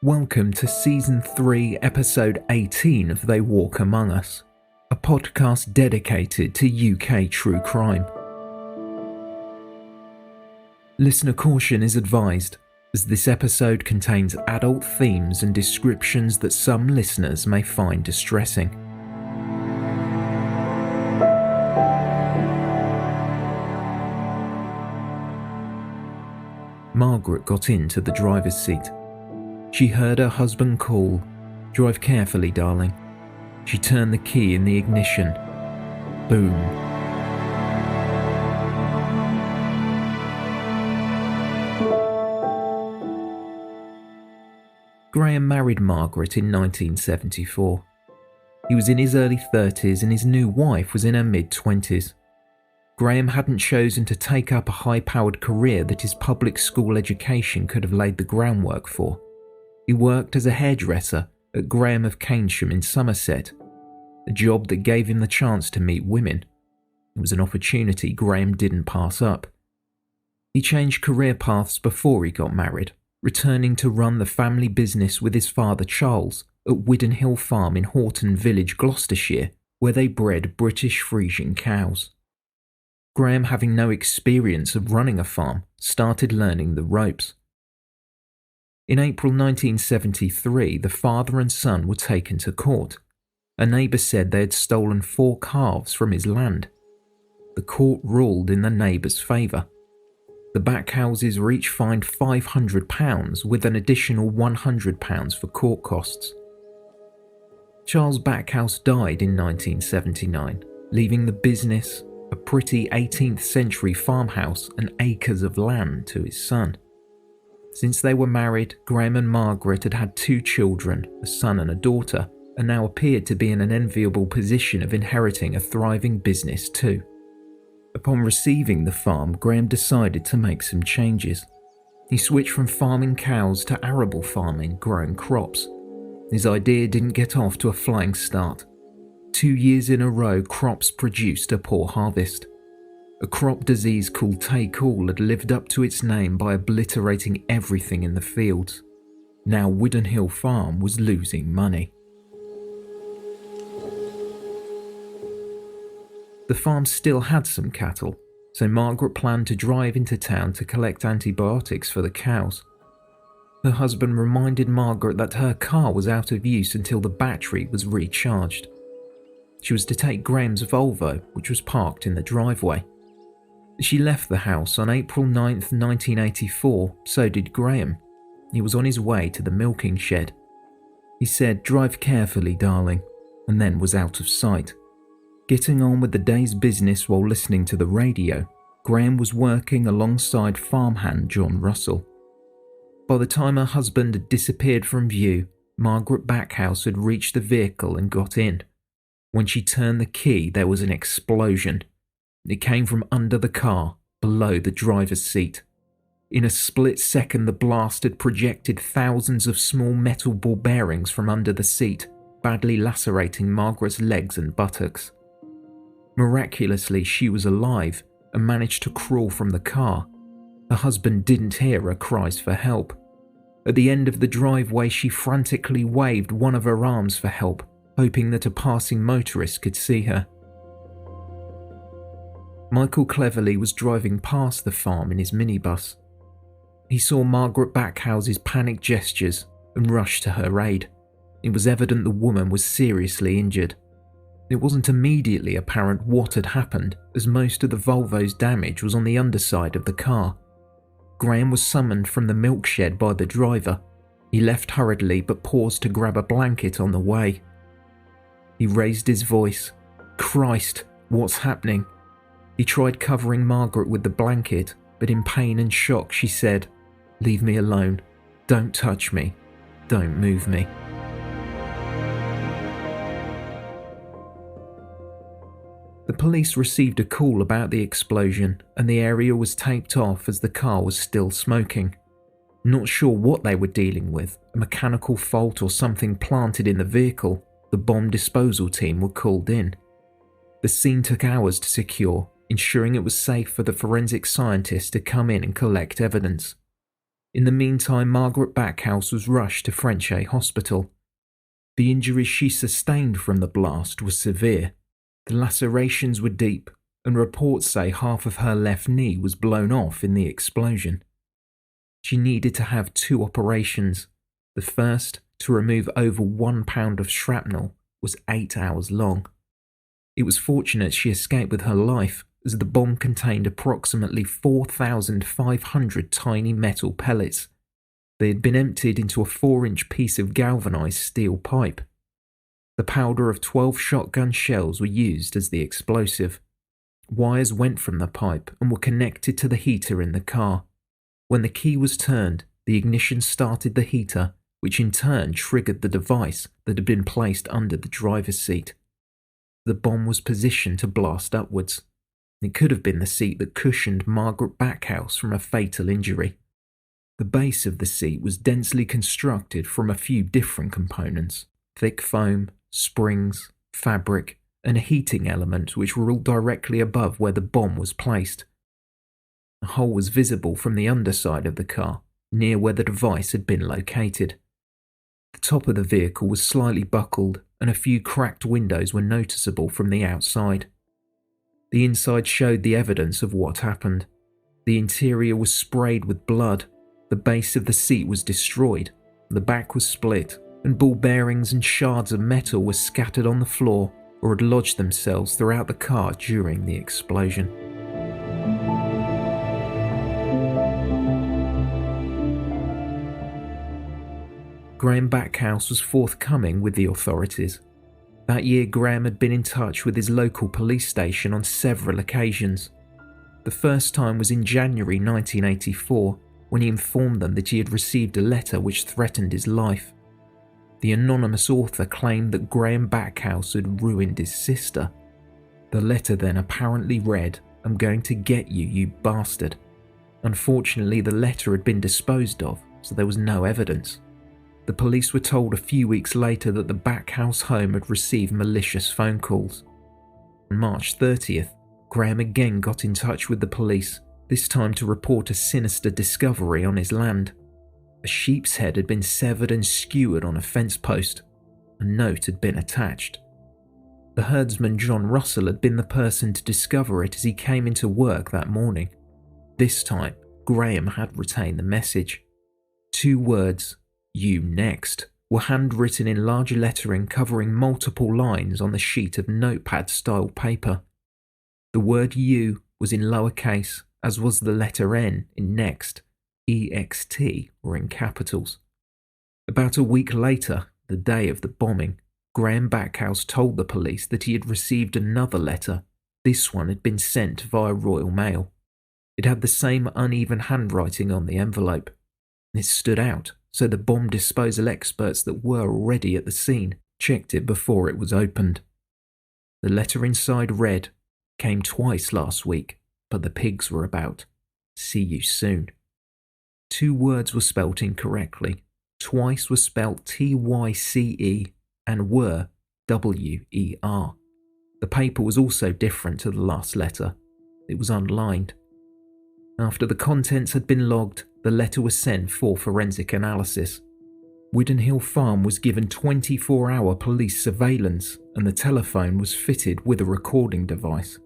Welcome to Season 3, Episode 18 of They Walk Among Us, a podcast dedicated to UK true crime. Listener caution is advised, as this episode contains adult themes and descriptions that some listeners may find distressing. Margaret got into the driver's seat. She heard her husband call, "Drive carefully, darling." She turned the key in the ignition. Boom. Graham married Margaret in 1974. He was in his early 30s and his new wife was in her mid-20s. Graham hadn't chosen to take up a high-powered career that his public school education could have laid the groundwork for. He worked as a hairdresser at Graham of Keynsham in Somerset, a job that gave him the chance to meet women. It was an opportunity Graham didn't pass up. He changed career paths before he got married, returning to run the family business with his father Charles at Widden Hill Farm in Horton Village, Gloucestershire, where they bred British Friesian cows. Graham, having no experience of running a farm, started learning the ropes. In April 1973, the father and son were taken to court. A neighbour said they had stolen 4 calves from his land. The court ruled in the neighbour's favour. The Backhouses were each fined £500 with an additional £100 for court costs. Charles Backhouse died in 1979, leaving the business, a pretty 18th century farmhouse and acres of land, to his son. Since they were married, Graham and Margaret had had 2 children, a son and a daughter, and now appeared to be in an enviable position of inheriting a thriving business too. Upon receiving the farm, Graham decided to make some changes. He switched from farming cows to arable farming, growing crops. His idea didn't get off to a flying start. 2 years in a row, crops produced a poor harvest. A crop disease called take-all had lived up to its name by obliterating everything in the fields. Now Widden Hill Farm was losing money. The farm still had some cattle, so Margaret planned to drive into town to collect antibiotics for the cows. Her husband reminded Margaret that her car was out of use until the battery was recharged. She was to take Graham's Volvo, which was parked in the driveway. She left the house on April 9th, 1984, so did Graham. He was on his way to the milking shed. He said, "Drive carefully, darling," and then was out of sight. Getting on with the day's business while listening to the radio, Graham was working alongside farmhand John Russell. By the time her husband had disappeared from view, Margaret Backhouse had reached the vehicle and got in. When she turned the key, there was an explosion. It came from under the car, below the driver's seat. In a split second, the blast had projected thousands of small metal ball bearings from under the seat, badly lacerating Margaret's legs and buttocks. Miraculously, she was alive and managed to crawl from the car. Her husband didn't hear her cries for help. At the end of the driveway, she frantically waved one of her arms for help, hoping that a passing motorist could see her. Michael Cleverly was driving past the farm in his minibus. He saw Margaret Backhouse's panicked gestures and rushed to her aid. It was evident the woman was seriously injured. It wasn't immediately apparent what had happened, as most of the Volvo's damage was on the underside of the car. Graham was summoned from the milk shed by the driver. He left hurriedly but paused to grab a blanket on the way. He raised his voice. "Christ, what's happening?" He tried covering Margaret with the blanket, but in pain and shock she said, "Leave me alone. Don't touch me. Don't move me." The police received a call about the explosion, and the area was taped off as the car was still smoking. Not sure what they were dealing with, a mechanical fault or something planted in the vehicle, the bomb disposal team were called in. The scene took hours to secure, ensuring it was safe for the forensic scientists to come in and collect evidence. In the meantime, Margaret Backhouse was rushed to Frenchay Hospital. The injuries she sustained from the blast were severe. The lacerations were deep, and reports say half of her left knee was blown off in the explosion. She needed to have 2 operations. The first, to remove over 1 pound of shrapnel, was 8 hours long. It was fortunate she escaped with her life, as the bomb contained approximately 4,500 tiny metal pellets. They had been emptied into a 4-inch piece of galvanized steel pipe. The powder of 12 shotgun shells were used as the explosive. Wires went from the pipe and were connected to the heater in the car. When the key was turned, the ignition started the heater, which in turn triggered the device that had been placed under the driver's seat. The bomb was positioned to blast upwards. It could have been the seat that cushioned Margaret Backhouse from a fatal injury. The base of the seat was densely constructed from a few different components: thick foam, springs, fabric, and a heating element which were all directly above where the bomb was placed. A hole was visible from the underside of the car, near where the device had been located. The top of the vehicle was slightly buckled, and a few cracked windows were noticeable from the outside. The inside showed the evidence of what happened. The interior was sprayed with blood, the base of the seat was destroyed, the back was split, and ball bearings and shards of metal were scattered on the floor or had lodged themselves throughout the car during the explosion. Graham Backhouse was forthcoming with the authorities. That year, Graham had been in touch with his local police station on several occasions. The first time was in January 1984, when he informed them that he had received a letter which threatened his life. The anonymous author claimed that Graham Backhouse had ruined his sister. The letter then apparently read, "I'm going to get you, you bastard." Unfortunately, the letter had been disposed of, so there was no evidence. The police were told a few weeks later that the Backhouse home had received malicious phone calls. On March 30th, Graham again got in touch with the police, this time to report a sinister discovery on his land. A sheep's head had been severed and skewered on a fence post. A note had been attached. The herdsman John Russell had been the person to discover it as he came into work that morning. This time, Graham had retained the message. 2 words, "You next," were handwritten in large lettering covering multiple lines on the sheet of notepad-style paper. The word "you" was in lowercase, as was the letter N in next. EXT were in capitals. About a week later, the day of the bombing, Graham Backhouse told the police that he had received another letter. This one had been sent via Royal Mail. It had the same uneven handwriting on the envelope. It stood out, so the bomb disposal experts that were already at the scene checked it before it was opened. The letter inside read, "Came twice last week, but the pigs were about. See you soon." 2 words were spelt incorrectly. Twice were spelt TYCE and were WER. The paper was also different to the last letter. It was unlined. After the contents had been logged, the letter was sent for forensic analysis. Widden Hill Farm was given 24-hour police surveillance, and the telephone was fitted with a recording device.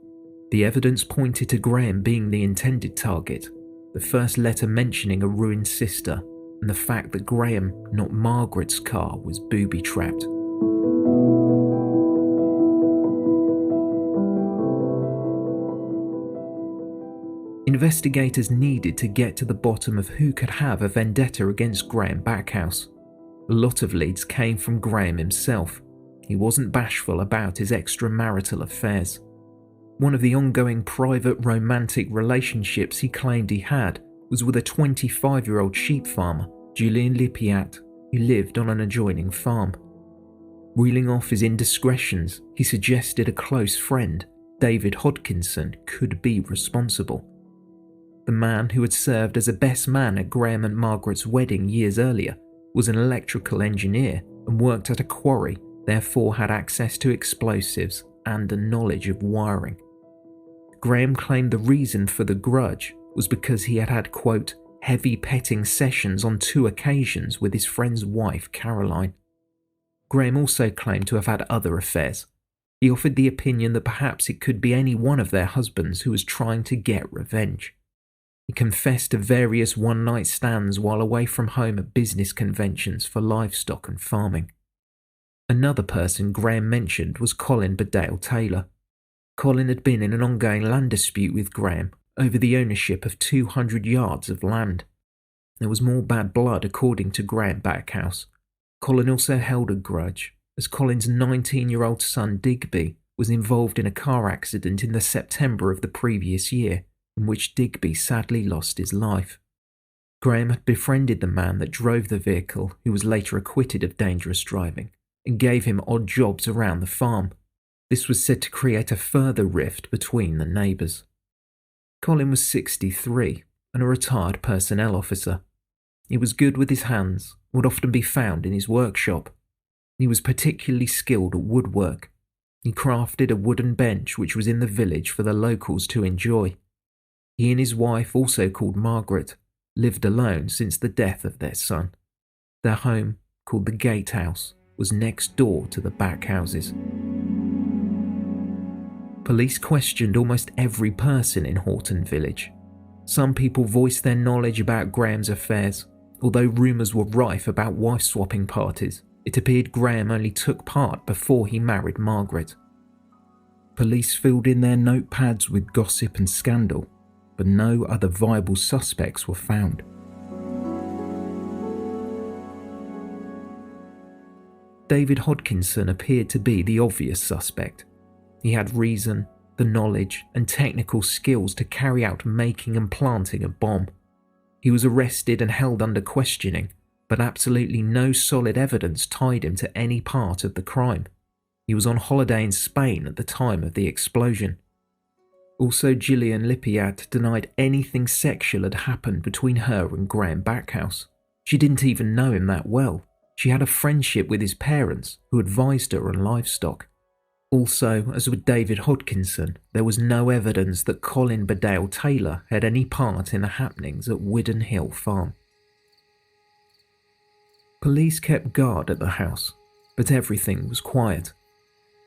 The evidence pointed to Graham being the intended target, the first letter mentioning a ruined sister, and the fact that Graham, not Margaret's car, was booby-trapped. Investigators needed to get to the bottom of who could have a vendetta against Graham Backhouse. A lot of leads came from Graham himself. He wasn't bashful about his extramarital affairs. One of the ongoing private romantic relationships he claimed he had was with a 25-year-old sheep farmer, Julian Lipiat, who lived on an adjoining farm. Reeling off his indiscretions, he suggested a close friend, David Hodkinson, could be responsible. The man who had served as a best man at Graham and Margaret's wedding years earlier was an electrical engineer and worked at a quarry, therefore had access to explosives and a knowledge of wiring. Graham claimed the reason for the grudge was because he had had, quote, heavy petting sessions on 2 occasions with his friend's wife, Caroline. Graham also claimed to have had other affairs. He offered the opinion that perhaps it could be any one of their husbands who was trying to get revenge. He confessed to various one-night stands while away from home at business conventions for livestock and farming. Another person Graham mentioned was Colyn Bedale-Taylor. Colyn had been in an ongoing land dispute with Graham over the ownership of 200 yards of land. There was more bad blood according to Graham Backhouse. Colyn also held a grudge, as Colyn's 19-year-old son Digby was involved in a car accident in the September of the previous year, in which Digby sadly lost his life. Graham had befriended the man that drove the vehicle, who was later acquitted of dangerous driving, and gave him odd jobs around the farm. This was said to create a further rift between the neighbours. Colyn was 63 and a retired personnel officer. He was good with his hands, would often be found in his workshop. He was particularly skilled at woodwork. He crafted a wooden bench which was in the village for the locals to enjoy. He and his wife, also called Margaret, lived alone since the death of their son. Their home, called the Gatehouse, was next door to the Backhouses. Police questioned almost every person in Horton Village. Some people voiced their knowledge about Graham's affairs. Although rumours were rife about wife-swapping parties, it appeared Graham only took part before he married Margaret. Police filled in their notepads with gossip and scandal, but no other viable suspects were found. David Hodkinson appeared to be the obvious suspect. He had reason, the knowledge, and technical skills to carry out making and planting a bomb. He was arrested and held under questioning, but absolutely no solid evidence tied him to any part of the crime. He was on holiday in Spain at the time of the explosion. Also, Gillian Lippiat denied anything sexual had happened between her and Graham Backhouse. She didn't even know him that well. She had a friendship with his parents, who advised her on livestock. Also, as with David Hodkinson, there was no evidence that Colyn Bedale-Taylor had any part in the happenings at Widden Hill Farm. Police kept guard at the house, but everything was quiet.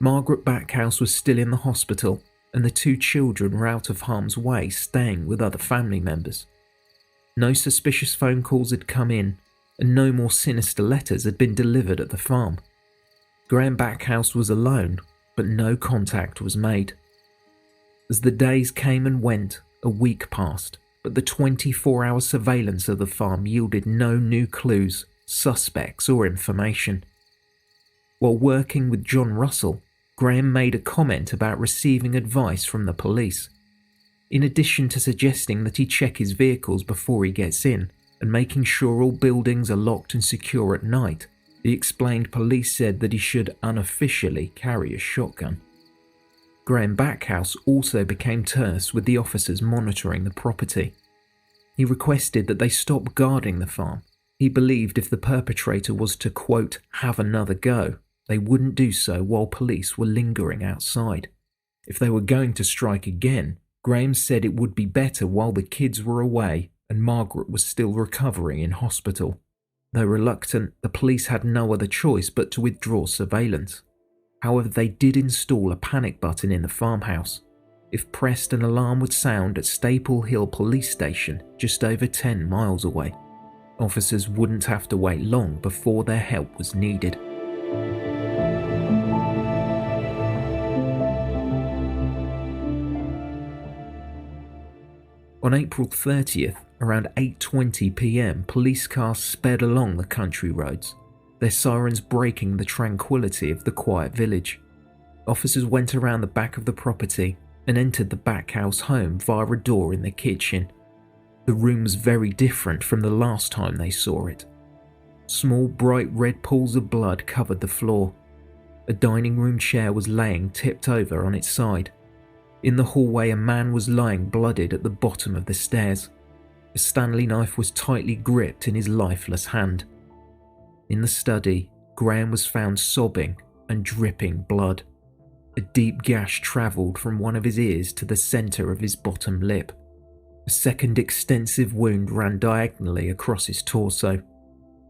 Margaret Backhouse was still in the hospital, and the 2 children were out of harm's way staying with other family members. No suspicious phone calls had come in, and no more sinister letters had been delivered at the farm. Graham Backhouse was alone, but no contact was made. As the days came and went, a week passed, but the 24-hour surveillance of the farm yielded no new clues, suspects, or information. While working with John Russell, Graham made a comment about receiving advice from the police. In addition to suggesting that he check his vehicles before he gets in, and making sure all buildings are locked and secure at night, he explained police said that he should unofficially carry a shotgun. Graham Backhouse also became terse with the officers monitoring the property. He requested that they stop guarding the farm. He believed if the perpetrator was to, quote, have another go, they wouldn't do so while police were lingering outside. If they were going to strike again, Graham said it would be better while the kids were away and Margaret was still recovering in hospital. Though reluctant, the police had no other choice but to withdraw surveillance. However, they did install a panic button in the farmhouse. If pressed, an alarm would sound at Staple Hill Police Station, just over 10 miles away. Officers wouldn't have to wait long before their help was needed. On April 30th, around 8:20 p.m, police cars sped along the country roads, their sirens breaking the tranquility of the quiet village. Officers went around the back of the property and entered the Backhouse home via a door in the kitchen. The room was very different from the last time they saw it. Small, bright red pools of blood covered the floor. A dining room chair was laying tipped over on its side. In the hallway, a man was lying bloodied at the bottom of the stairs. A Stanley knife was tightly gripped in his lifeless hand. In the study, Graham was found sobbing and dripping blood. A deep gash travelled from one of his ears to the centre of his bottom lip. A second extensive wound ran diagonally across his torso.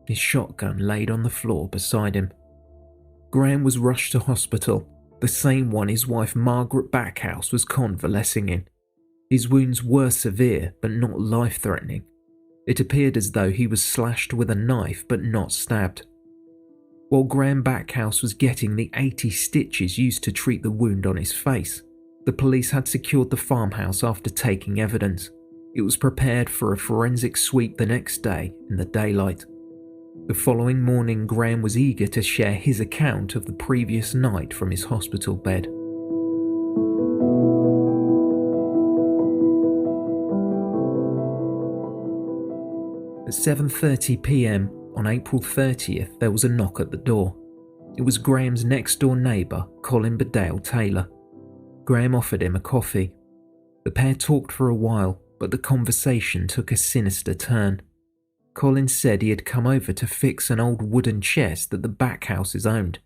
His shotgun laid on the floor beside him. Graham was rushed to hospital, the same one his wife Margaret Backhouse was convalescing in. His wounds were severe but not life-threatening. It appeared as though he was slashed with a knife but not stabbed. While Graham Backhouse was getting the 80 stitches used to treat the wound on his face, the police had secured the farmhouse after taking evidence. It was prepared for a forensic sweep the next day in the daylight. The following morning, Graham was eager to share his account of the previous night from his hospital bed. At 7:30 p.m. on April 30th, there was a knock at the door. It was Graham's next-door neighbour, Colyn Bedale-Taylor. Graham offered him a coffee. The pair talked for a while, but the conversation took a sinister turn. Colyn said he had come over to fix an old wooden chest that the Backhouses owned.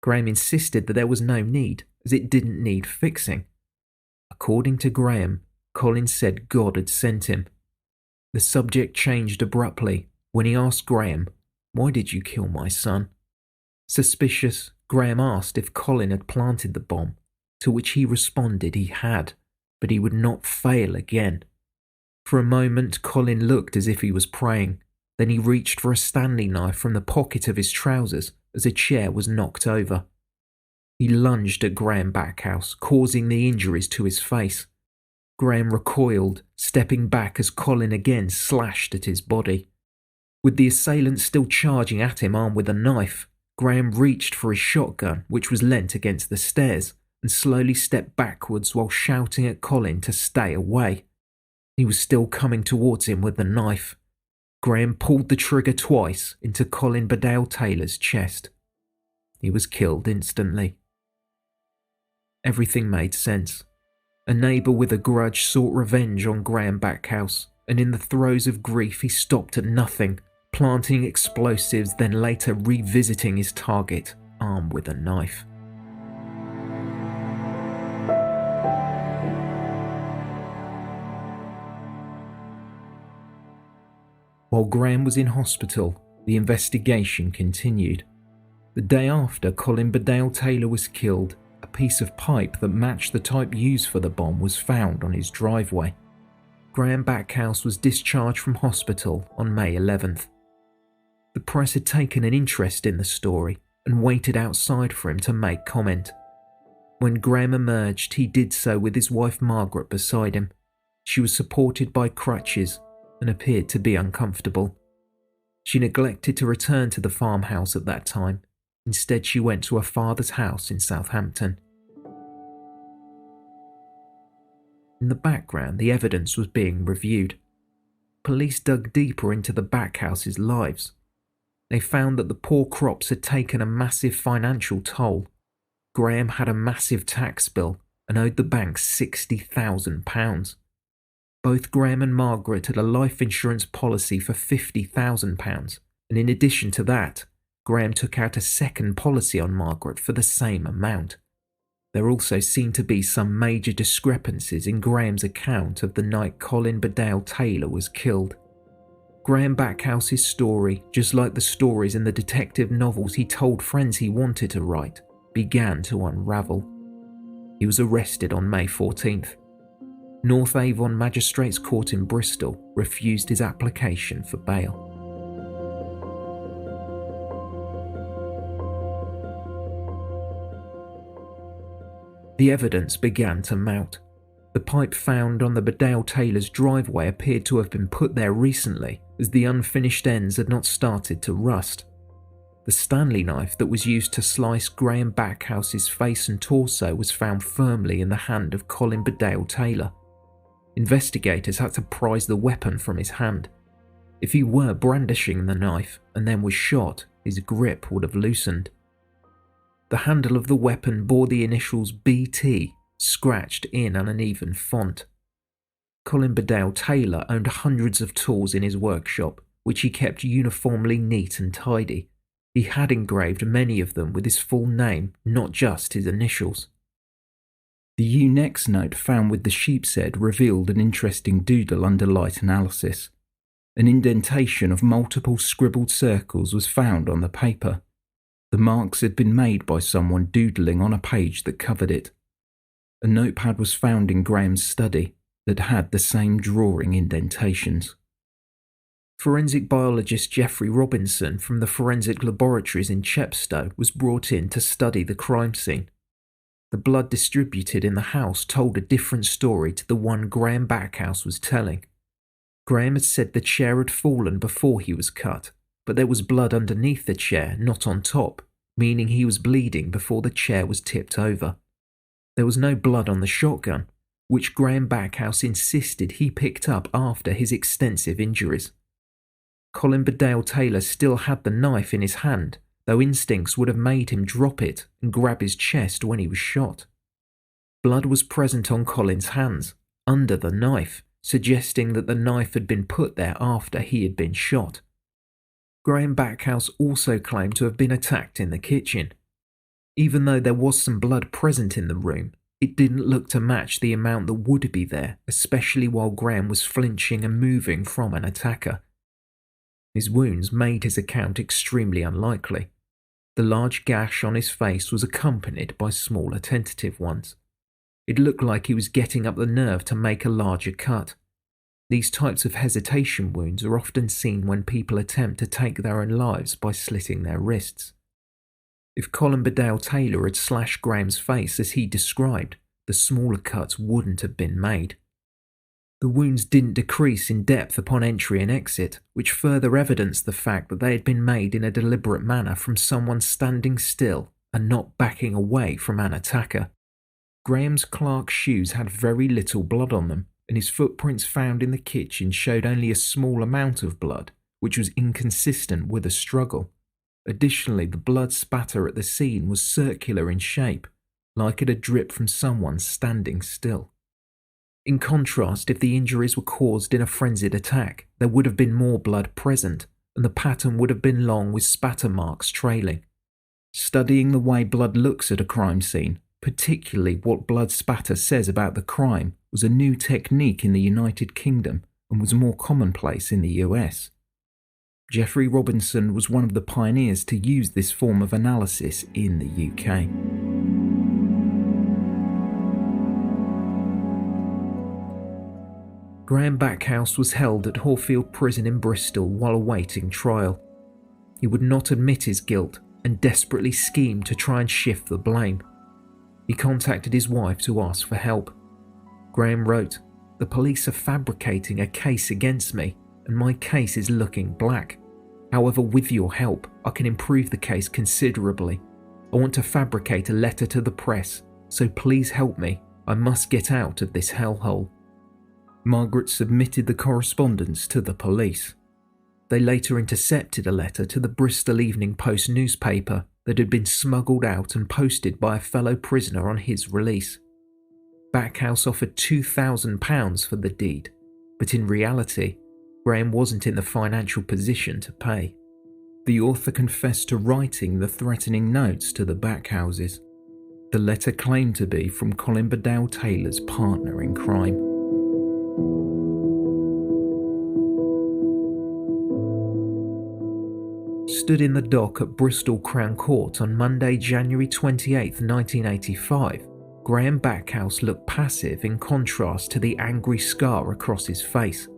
Graham insisted that there was no need, as it didn't need fixing. According to Graham, Colyn said God had sent him. The subject changed abruptly when he asked Graham, "Why did you kill my son?" Suspicious, Graham asked if Colyn had planted the bomb, to which he responded he had, but he would not fail again. For a moment, Colyn looked as if he was praying. Then he reached for a Stanley knife from the pocket of his trousers as a chair was knocked over. He lunged at Graham Backhouse, causing the injuries to his face. Graham recoiled, stepping back as Colyn again slashed at his body. With the assailant still charging at him armed with a knife, Graham reached for his shotgun, which was leant against the stairs, and slowly stepped backwards while shouting at Colyn to stay away. He was still coming towards him with the knife. Graham pulled the trigger twice into Colyn Bedale-Taylor's chest. He was killed instantly. Everything made sense. A neighbour with a grudge sought revenge on Graham Backhouse, and in the throes of grief he stopped at nothing, planting explosives, then later revisiting his target, armed with a knife. While Graham was in hospital, the investigation continued. The day after Colyn Bedale-Taylor was killed, a piece of pipe that matched the type used for the bomb was found on his driveway. Graham Backhouse was discharged from hospital on May 11th. The press had taken an interest in the story and waited outside for him to make comment. When Graham emerged, he did so with his wife Margaret beside him. She was supported by crutches and appeared to be uncomfortable. She neglected to return to the farmhouse at that time. Instead, she went to her father's house in Southampton. In the background, the evidence was being reviewed. Police dug deeper into the Backhouses' lives. They found that the poor crops had taken a massive financial toll. Graham had a massive tax bill and owed the bank £60,000. Both Graham and Margaret had a life insurance policy for £50,000, and in addition to that, Graham took out a second policy on Margaret for the same amount. There also seemed to be some major discrepancies in Graham's account of the night Colyn Bedale-Taylor was killed. Graham Backhouse's story, just like the stories in the detective novels he told friends he wanted to write, began to unravel. He was arrested on May 14th. North Avon Magistrates Court in Bristol refused his application for bail. The evidence began to mount. The pipe found on the Bedale-Taylor's driveway appeared to have been put there recently, as the unfinished ends had not started to rust. The Stanley knife that was used to slice Graham Backhouse's face and torso was found firmly in the hand of Colyn Bedale-Taylor. Investigators had to prise the weapon from his hand. If he were brandishing the knife and then was shot, his grip would have loosened. The handle of the weapon bore the initials BT scratched in an uneven font. Colyn Bedale-Taylor owned hundreds of tools in his workshop, which he kept uniformly neat and tidy. He had engraved many of them with his full name, not just his initials. The U-Next note found with the sheepshead revealed an interesting doodle under light analysis. An indentation of multiple scribbled circles was found on the paper. The marks had been made by someone doodling on a page that covered it. A notepad was found in Graham's study that had the same drawing indentations. Forensic biologist Geoffrey Robinson from the forensic laboratories in Chepstow was brought in to study the crime scene. The blood distributed in the house told a different story to the one Graham Backhouse was telling. Graham had said the chair had fallen before he was cut, but there was blood underneath the chair, not on top, meaning he was bleeding before the chair was tipped over. There was no blood on the shotgun, which Graham Backhouse insisted he picked up after his extensive injuries. Colyn Bedale-Taylor still had the knife in his hand, though instincts would have made him drop it and grab his chest when he was shot. Blood was present on Colyn's hands, under the knife, suggesting that the knife had been put there after he had been shot. Graham Backhouse also claimed to have been attacked in the kitchen. Even though there was some blood present in the room, it didn't look to match the amount that would be there, especially while Graham was flinching and moving from an attacker. His wounds made his account extremely unlikely. The large gash on his face was accompanied by smaller tentative ones. It looked like he was getting up the nerve to make a larger cut. These types of hesitation wounds are often seen when people attempt to take their own lives by slitting their wrists. If Colyn Bedale-Taylor had slashed Graham's face as he described, the smaller cuts wouldn't have been made. The wounds didn't decrease in depth upon entry and exit, which further evidenced the fact that they had been made in a deliberate manner from someone standing still and not backing away from an attacker. Graham's Clark shoes had very little blood on them, and his footprints found in the kitchen showed only a small amount of blood, which was inconsistent with a struggle. Additionally, the blood spatter at the scene was circular in shape, like it had dripped from someone standing still. In contrast, if the injuries were caused in a frenzied attack, there would have been more blood present, and the pattern would have been long with spatter marks trailing. Studying the way blood looks at a crime scene, particularly what blood spatter says about the crime, was a new technique in the United Kingdom and was more commonplace in the US. Geoffrey Robinson was one of the pioneers to use this form of analysis in the UK. Graham Backhouse was held at Horfield Prison in Bristol while awaiting trial. He would not admit his guilt and desperately schemed to try and shift the blame. He contacted his wife to ask for help. Graham wrote, "The police are fabricating a case against me, and my case is looking black. However, with your help, I can improve the case considerably. I want to fabricate a letter to the press, so please help me. I must get out of this hellhole." Margaret submitted the correspondence to the police. They later intercepted a letter to the Bristol Evening Post newspaper that had been smuggled out and posted by a fellow prisoner on his release. Backhouse offered £2,000 for the deed, but in reality, Graham wasn't in the financial position to pay. The author confessed to writing the threatening notes to the Backhouses. The letter claimed to be from Colyn Bedale-Taylor's partner in crime. Stood in the dock at Bristol Crown Court on Monday, January 28, 1985, Graham Backhouse looked passive in contrast to the angry scar across his face.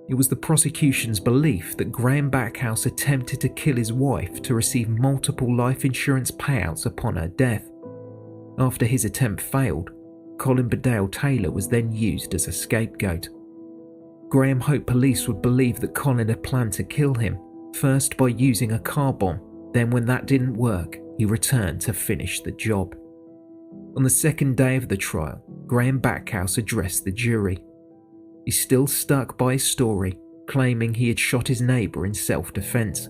It was the prosecution's belief that Graham Backhouse attempted to kill his wife to receive multiple life insurance payouts upon her death. After his attempt failed, Colyn Bedale-Taylor was then used as a scapegoat. Graham hoped police would believe that Colyn had planned to kill him, first by using a car bomb, then when that didn't work, he returned to finish the job. On the second day of the trial, Graham Backhouse addressed the jury. He still stuck by his story, claiming he had shot his neighbour in self-defence.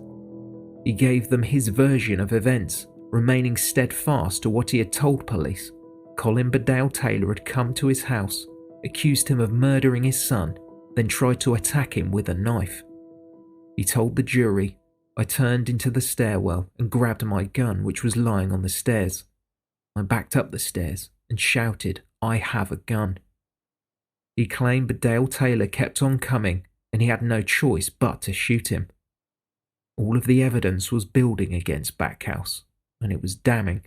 He gave them his version of events, remaining steadfast to what he had told police. Colyn Bedale-Taylor had come to his house, accused him of murdering his son, then tried to attack him with a knife. He told the jury, "I turned into the stairwell and grabbed my gun which was lying on the stairs. I backed up the stairs and shouted, "I have a gun." He claimed Bedale-Taylor kept on coming and he had no choice but to shoot him. All of the evidence was building against Backhouse, and it was damning.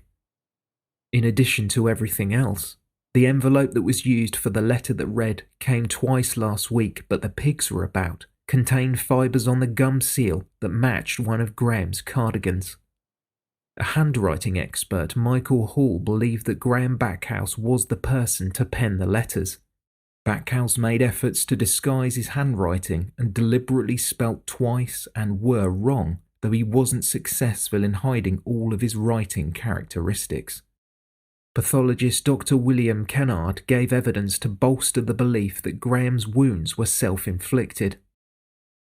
In addition to everything else, the envelope that was used for the letter that read, "Came twice last week, but the pigs were about," contained fibres on the gum seal that matched one of Graham's cardigans. A handwriting expert, Michael Hall, believed that Graham Backhouse was the person to pen the letters. Backhouse made efforts to disguise his handwriting and deliberately spelt twice and were wrong, though he wasn't successful in hiding all of his writing characteristics. Pathologist Dr. William Kennard gave evidence to bolster the belief that Graham's wounds were self-inflicted.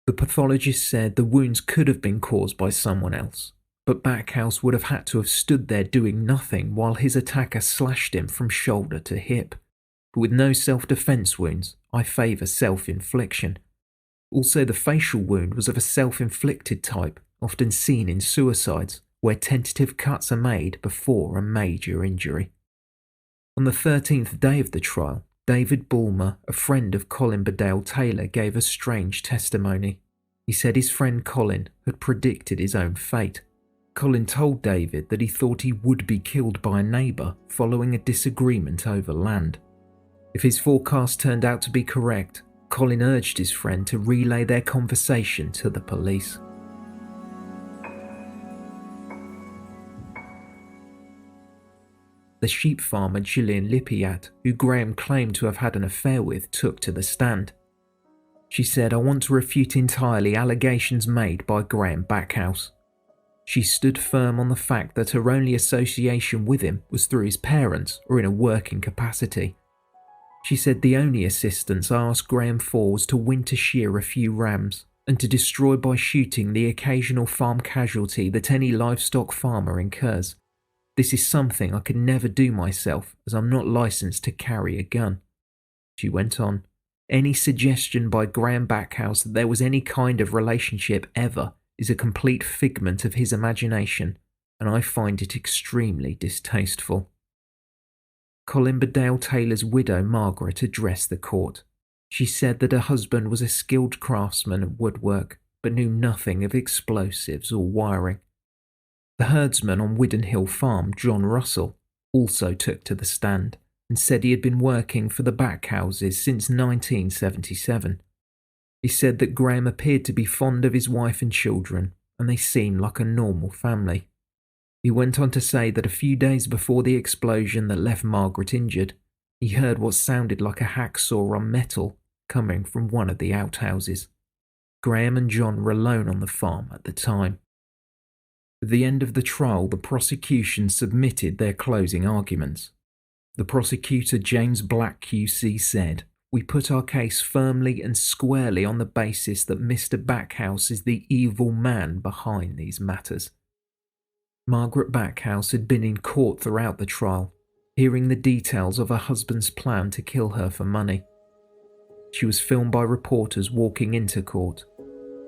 The pathologist said the wounds could have been caused by someone else, but Backhouse would have had to have stood there doing nothing while his attacker slashed him from shoulder to hip. But with no self-defense wounds, I favour self-infliction. Also, the facial wound was of a self-inflicted type, often seen in suicides, where tentative cuts are made before a major injury. On the 13th day of the trial, David Bulmer, a friend of Colyn Bedale-Taylor, gave a strange testimony. He said his friend Colyn had predicted his own fate. Colyn told David that he thought he would be killed by a neighbour following a disagreement over land. If his forecast turned out to be correct, Colyn urged his friend to relay their conversation to the police. The sheep farmer Gillian Lippiat, who Graham claimed to have had an affair with, took to the stand. She said, "I want to refute entirely allegations made by Graham Backhouse." She stood firm on the fact that her only association with him was through his parents or in a working capacity. She said the only assistance I asked Graham for was to winter shear a few rams and to destroy by shooting the occasional farm casualty that any livestock farmer incurs. This is something I could never do myself as I'm not licensed to carry a gun. She went on, "Any suggestion by Graham Backhouse that there was any kind of relationship ever is a complete figment of his imagination, and I find it extremely distasteful." Colyn Bedale-Taylor's widow, Margaret, addressed the court. She said that her husband was a skilled craftsman at woodwork, but knew nothing of explosives or wiring. The herdsman on Widden Hill Farm, John Russell, also took to the stand and said he had been working for the Backhouses since 1977. He said that Graham appeared to be fond of his wife and children, and they seemed like a normal family. He went on to say that a few days before the explosion that left Margaret injured, he heard what sounded like a hacksaw on metal coming from one of the outhouses. Graham and John were alone on the farm at the time. At the end of the trial, the prosecution submitted their closing arguments. The prosecutor, James Black QC, said, "We put our case firmly and squarely on the basis that Mr. Backhouse is the evil man behind these matters." Margaret Backhouse had been in court throughout the trial, hearing the details of her husband's plan to kill her for money. She was filmed by reporters walking into court.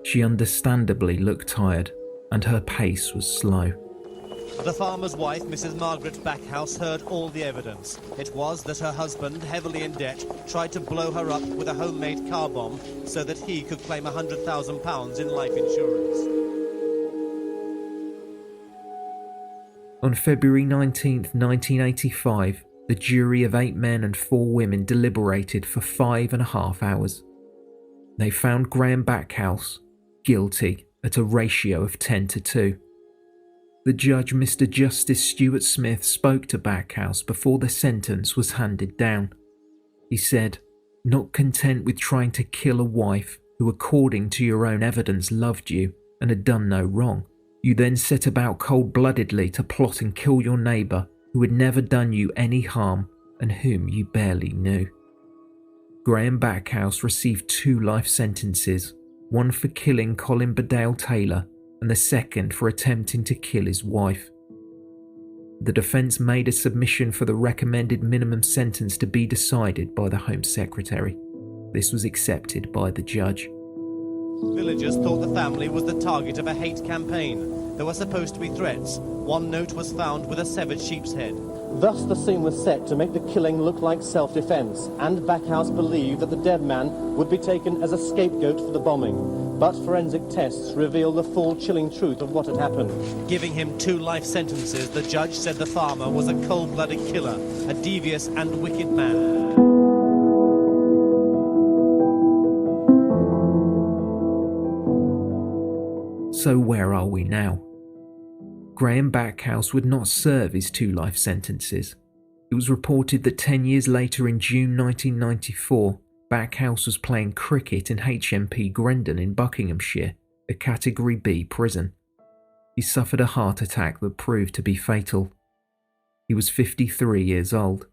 She understandably looked tired, and her pace was slow. The farmer's wife, Mrs. Margaret Backhouse, heard all the evidence. It was that her husband, heavily in debt, tried to blow her up with a homemade car bomb so that he could claim £100,000 in life insurance. On February 19, 1985, the jury of 8 men and 4 women deliberated for 5.5 hours. They found Graham Backhouse guilty at a ratio of 10-2. The judge, Mr. Justice Stuart Smith, spoke to Backhouse before the sentence was handed down. He said, "Not content with trying to kill a wife who, according to your own evidence, loved you and had done no wrong, you then set about cold-bloodedly to plot and kill your neighbour who had never done you any harm and whom you barely knew." Graham Backhouse received 2 life sentences, one for killing Colyn Bedale-Taylor and the second for attempting to kill his wife. The defence made a submission for the recommended minimum sentence to be decided by the Home Secretary. This was accepted by the judge. Villagers thought the family was the target of a hate campaign. There were supposed to be threats. One note was found with a severed sheep's head. Thus the scene was set to make the killing look like self-defence, and Backhouse believed that the dead man would be taken as a scapegoat for the bombing. But forensic tests revealed the full chilling truth of what had happened. Giving him 2 life sentences, the judge said the farmer was a cold-blooded killer, a devious and wicked man. So where are we now? Graham Backhouse would not serve his 2 life sentences. It was reported that 10 years later, in June 1994, Backhouse was playing cricket in HMP Grendon in Buckinghamshire, a Category B prison. He suffered a heart attack that proved to be fatal. He was 53 years old.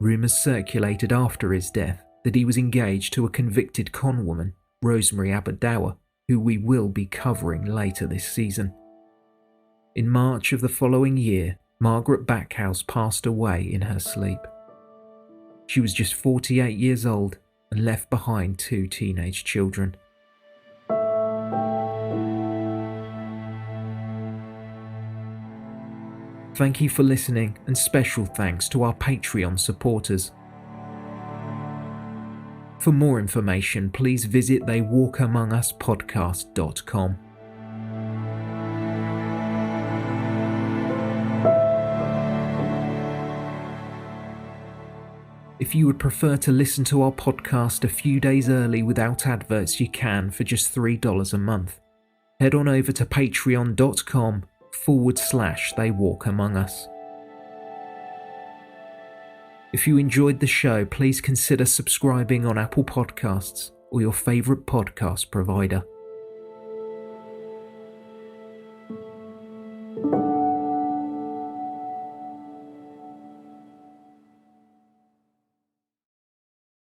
Rumours circulated after his death that he was engaged to a convicted con woman, Rosemary Aberdour, who we will be covering later this season. In March of the following year, Margaret Backhouse passed away in her sleep. She was just 48 years old and left behind 2 teenage children. Thank you for listening, and special thanks to our Patreon supporters. For more information, please visit theywalkamonguspodcast.com. If you would prefer to listen to our podcast a few days early without adverts, you can for just $3 a month. Head on over to patreon.com/theywalkamongus. If you enjoyed the show, please consider subscribing on Apple Podcasts or your favourite podcast provider.